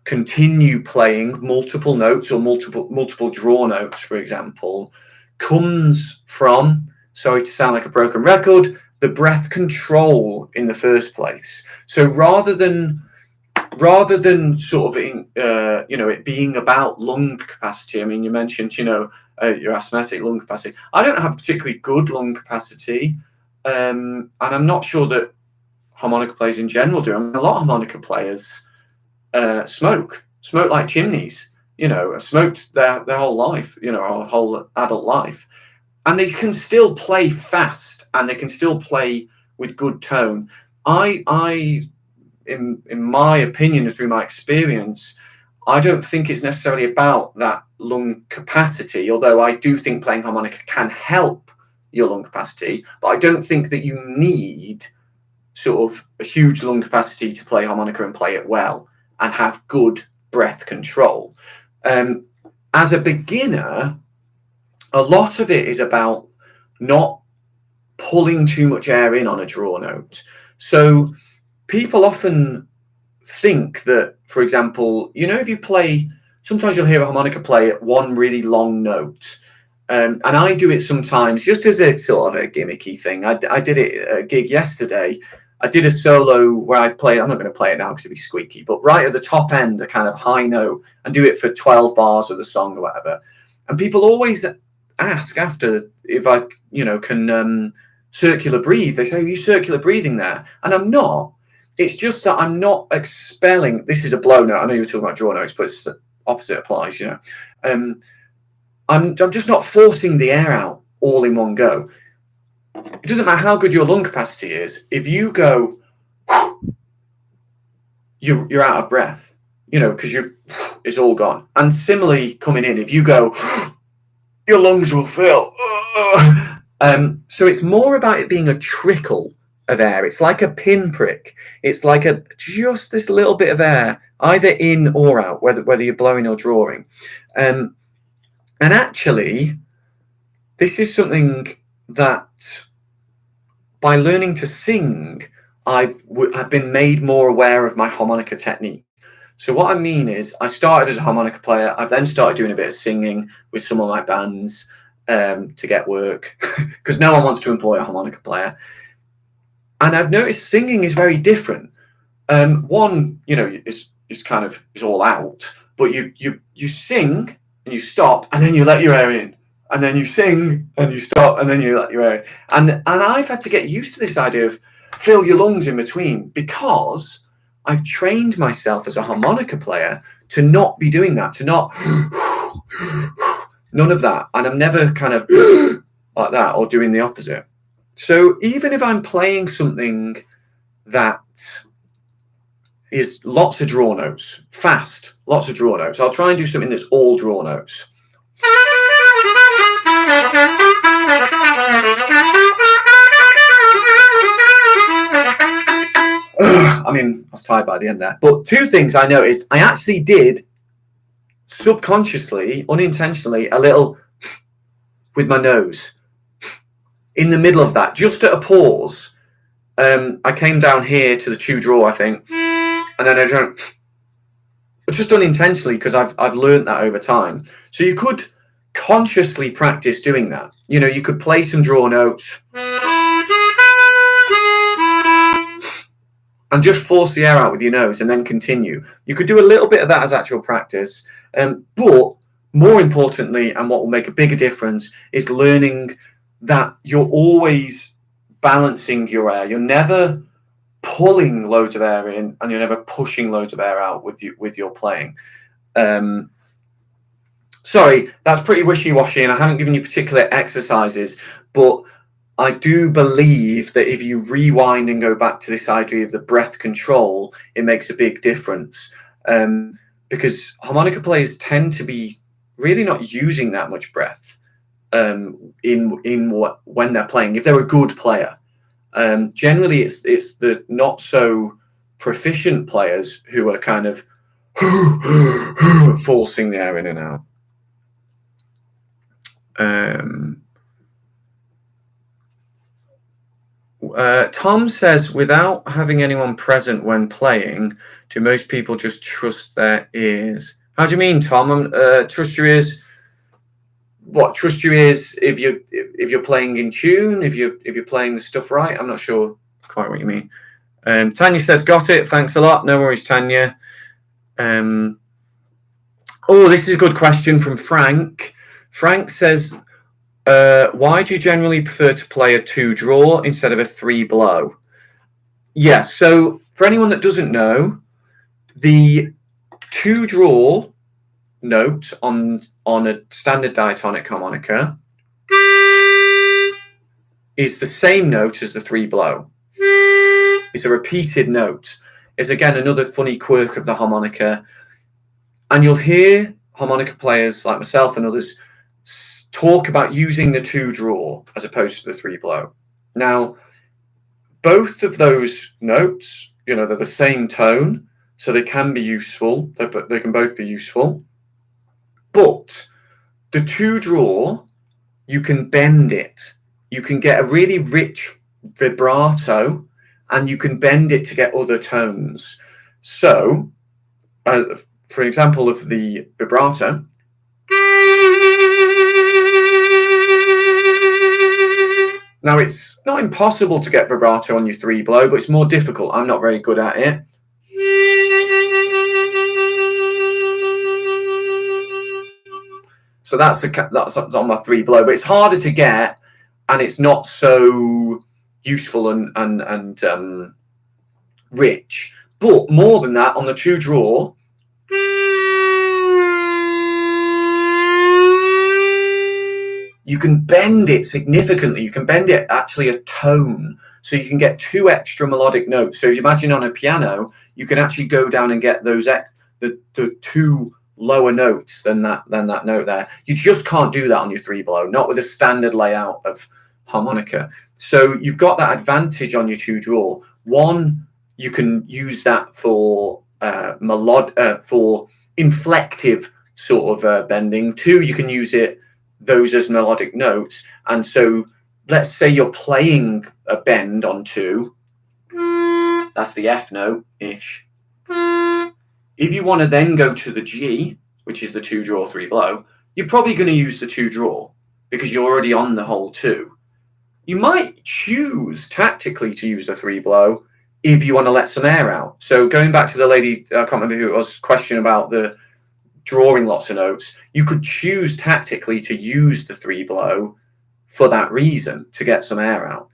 continue playing multiple notes or multiple draw notes, for example, comes from, sorry to sound like a broken record, the breath control in the first place. So rather than sort of you know, it being about lung capacity, I mean, you mentioned, you know, your asthmatic lung capacity. I don't have particularly good lung capacity, and I'm not sure that harmonica players in general do. I mean, a lot of harmonica players smoke like chimneys, you know, smoked their whole life, you know, or whole adult life, and they can still play fast and they can still play with good tone. In my opinion and through my experience, I don't think it's necessarily about that lung capacity, although I do think playing harmonica can help your lung capacity, but I don't think that you need sort of a huge lung capacity to play harmonica and play it well and have good breath control. As a beginner, a lot of it is about not pulling too much air in on a draw note. So people often think that, for example, you know, if you play, sometimes you'll hear a harmonica play at one really long note. And I do it sometimes just as a sort of a gimmicky thing. I did it at a gig yesterday. I did a solo where I play, I'm not going to play it now because it'd be squeaky, but right at the top end, a kind of high note, and do it for 12 bars of the song or whatever. And people always ask after if I, you know, can circular breathe. They say, are you circular breathing there? And I'm not. It's just that I'm not expelling. This is a blow note. I know you were talking about draw notes, but it's the opposite applies, you know. I'm just not forcing the air out all in one go. It doesn't matter how good your lung capacity is. If you go, you're out of breath, you know, because it's all gone. And similarly, coming in, if you go, your lungs will fill. So it's more about it being a trickle of air. It's like a pinprick. It's like just this little bit of air, either in or out, whether you're blowing or drawing. And actually, this is something that by learning to sing, I've been made more aware of my harmonica technique. So what I mean is, I started as a harmonica player. I've then started doing a bit of singing with some of my bands to get work, because no one wants to employ a harmonica player. And I've noticed singing is very different. One, you know, it's kind of is all out, but you sing and you stop, and then you let your air in, and then you sing and you stop, and then you let your air in. And I've had to get used to this idea of fill your lungs in between, because I've trained myself as a harmonica player to not be doing that, to not none of that. And I'm never kind of like that or doing the opposite. So even if I'm playing something that is lots of draw notes, fast, lots of draw notes, I'll try and do something that's all draw notes. I mean, I was tired by the end there. But two things I noticed. I actually did subconsciously, unintentionally, a little with my nose in the middle of that, just at a pause. I came down here to the 2 draw, I think, and then I went, just unintentionally, because I've learned that over time. So you could consciously practice doing that. You know, you could play some draw notes and just force the air out with your nose and then continue. You could do a little bit of that as actual practice. But more importantly, and what will make a bigger difference, is learning that you're always balancing your air. You're never pulling loads of air in, and you're never pushing loads of air out with your playing. Sorry, that's pretty wishy-washy, and I haven't given you particular exercises, but I do believe that if you rewind and go back to this idea of the breath control, it makes a big difference. Because harmonica players tend to be really not using that much breath when they're playing, if they're a good player. Generally, it's the not so proficient players who are kind of forcing the air in and out. Tom says, without having anyone present when playing, do most people just trust their ears? How do you mean, Tom? Trust your ears. What, trust your ears if you're playing in tune, if you're playing the stuff right? I'm not sure quite what you mean. Tanya says, got it. Thanks a lot. No worries, Tanya. Oh, this is a good question from Frank. Frank says, why do you generally prefer to play a 2 draw instead of a 3 blow? Yeah, so for anyone that doesn't know, the 2 draw note on a standard diatonic harmonica is the same note as the 3 blow. It's a repeated note. It's again another funny quirk of the harmonica. And you'll hear harmonica players like myself and others talk about using the 2 draw as opposed to the 3 blow. Now, both of those notes, you know, they're the same tone, so they can be useful. They can both be useful. But the 2 draw, you can bend it. You can get a really rich vibrato, and you can bend it to get other tones. So, for example of the vibrato, now it's not impossible to get vibrato on your 3-blow, but it's more difficult. I'm not very good at it. So that's on my 3-blow, but it's harder to get, and it's not so useful and rich. But more than that, on the 2-draw, you can bend it significantly. You can bend it actually a tone, so you can get 2 extra melodic notes. So if you imagine on a piano, you can actually go down and get those the 2 lower notes than that note there. You just can't do that on your 3-blow, not with a standard layout of harmonica. So you've got that advantage on your 2-draw. One, you can use that for for inflective sort of bending. 2, you can use those as melodic notes. And so let's say you're playing a bend on 2, that's the F note ish. If you want to then go to the G, which is the 2-draw 3-blow, you're probably going to use the 2-draw because you're already on the whole 2. You might choose tactically to use the 3-blow if you want to let some air out. So going back to the lady, I can't remember who it was, question about the drawing lots of notes, you could choose tactically to use the 3-blow for that reason, to get some air out.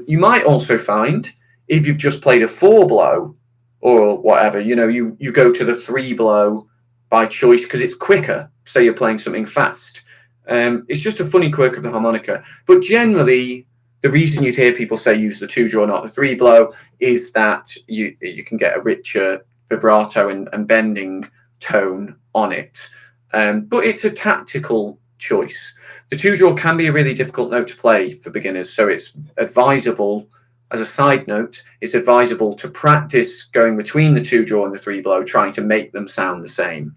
You might also find if you've just played a 4-blow or whatever, you go to the 3-blow by choice because it's quicker. Say you're playing something fast. It's just a funny quirk of the harmonica. But generally, the reason you'd hear people say use the 2-draw, not the 3-blow, is that you can get a richer vibrato and bending tone on it. But it's a tactical choice. The 2-draw can be a really difficult note to play for beginners, so it's advisable, as a side note, it's advisable to practice going between the 2-draw and the 3-blow, trying to make them sound the same.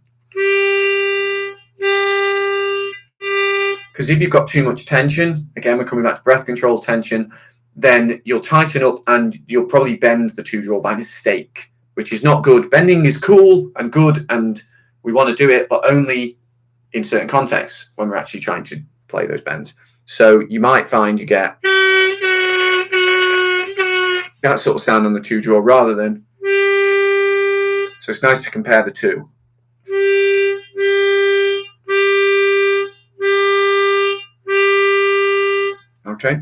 Because if you've got too much tension, again, we're coming back to breath control tension, then you'll tighten up and you'll probably bend the 2-draw by mistake, which is not good. Bending is cool and good, and we want to do it, but only in certain contexts when we're actually trying to play those bends. So you might find you get that sort of sound on the 2-draw rather than. So it's nice to compare the two. Okay.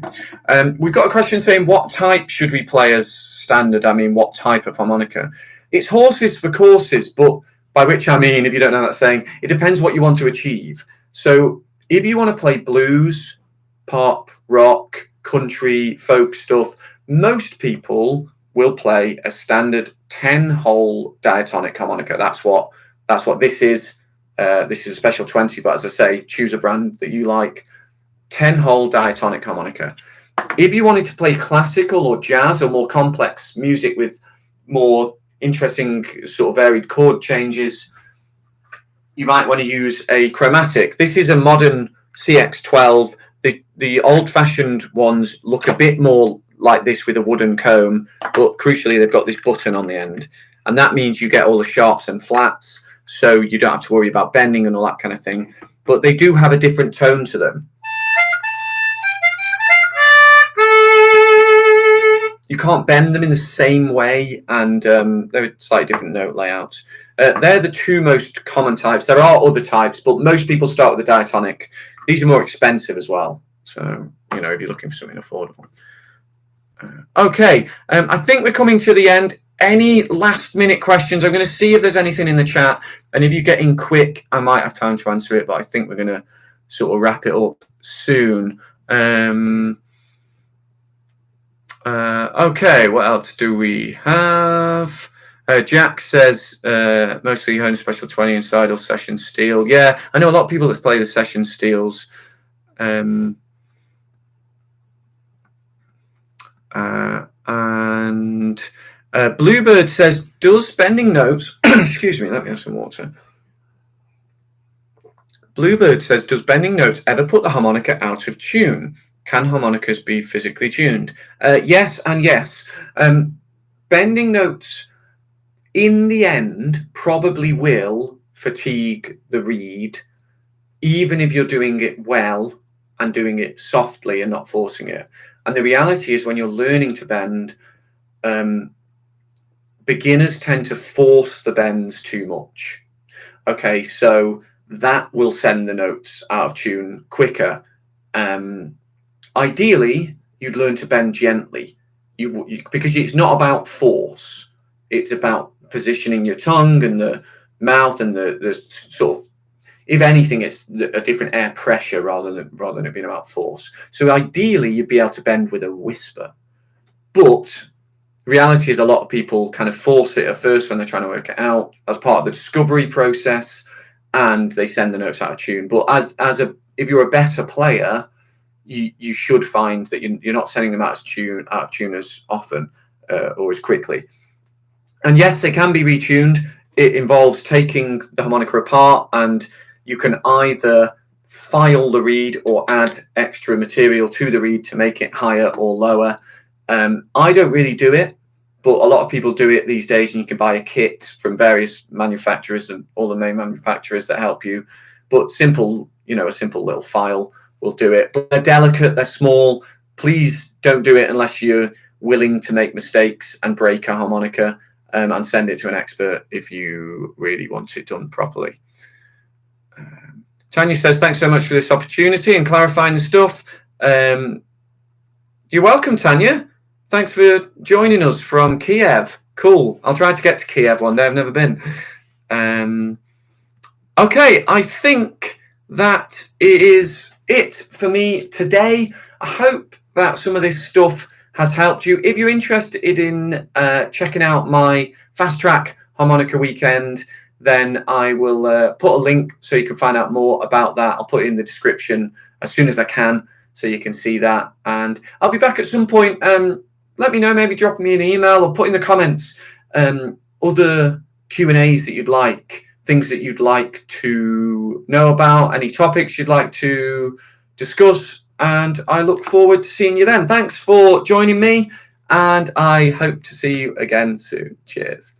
We've got a question saying, what type should we play as standard? I mean, what type of harmonica? It's horses for courses, but by which I mean, if you don't know that saying, it depends what you want to achieve. So if you want to play blues, pop, rock, country, folk stuff, most people will play a standard 10-hole diatonic harmonica. That's what this is. This is a special 20, but as I say, choose a brand that you like. 10-hole diatonic harmonica. If you wanted to play classical or jazz or more complex music with more interesting sort of varied chord changes, you might want to use a chromatic. This is a modern CX12. The old-fashioned ones look a bit more like this with a wooden comb, but crucially they've got this button on the end, and that means you get all the sharps and flats, so you don't have to worry about bending and all that kind of thing. But they do have a different tone to them. You can't bend them in the same way, and they're slightly different note layouts. They're the two most common types. There are other types, but most people start with the diatonic. These are more expensive as well, so if you're looking for something affordable. Okay, I think we're coming to the end. Any last minute questions? I'm going to see if there's anything in the chat, and if you get in quick, I might have time to answer it, but I think we're going to sort of wrap it up soon. Okay, what else do we have? Jack says mostly own special 20 and Seidel session steel. Yeah, I know a lot of people that play the session steels. And Bluebird says, does bending notes excuse me, let me have some water. Bluebird says, does bending notes ever put the harmonica out of tune? Can harmonicas be physically tuned? Yes and yes. Bending notes, in the end probably will fatigue the reed, even if you're doing it well and doing it softly and not forcing it. And the reality is, when you're learning to bend, beginners tend to force the bends too much. Okay, so that will send the notes out of tune quicker. Ideally, you'd learn to bend gently, because it's not about force. It's about positioning your tongue and the mouth and the sort of, if anything, it's a different air pressure rather than it being about force. So ideally, you'd be able to bend with a whisper. But the reality is, a lot of people kind of force it at first when they're trying to work it out as part of the discovery process, and they send the notes out of tune. But if you're a better player, you should find that you're not sending them out of tune as often or as quickly. And yes, they can be retuned. It involves taking the harmonica apart, and you can either file the reed or add extra material to the reed to make it higher or lower. I don't really do it, but a lot of people do it these days, and you can buy a kit from various manufacturers and all the main manufacturers that help you. But a simple little file will do it. But they're delicate, they're small. Please don't do it unless you're willing to make mistakes and break a harmonica, and send it to an expert if you really want it done properly. Tanya says, thanks so much for this opportunity and clarifying the stuff. You're welcome, Tanya. Thanks for joining us from Kiev. Cool. I'll try to get to Kiev one day. I've never been. Okay, I think that is it for me today. I hope that some of this stuff has helped you. If you're interested in checking out my Fast Track Harmonica Weekend, then I will put a link so you can find out more about that. I'll put it in the description as soon as I can so you can see that. And I'll be back at some point. Let me know, maybe drop me an email or put in the comments other Q&As that you'd like, things that you'd like to know about, any topics you'd like to discuss. And I look forward to seeing you then. Thanks for joining me, and I hope to see you again soon. Cheers.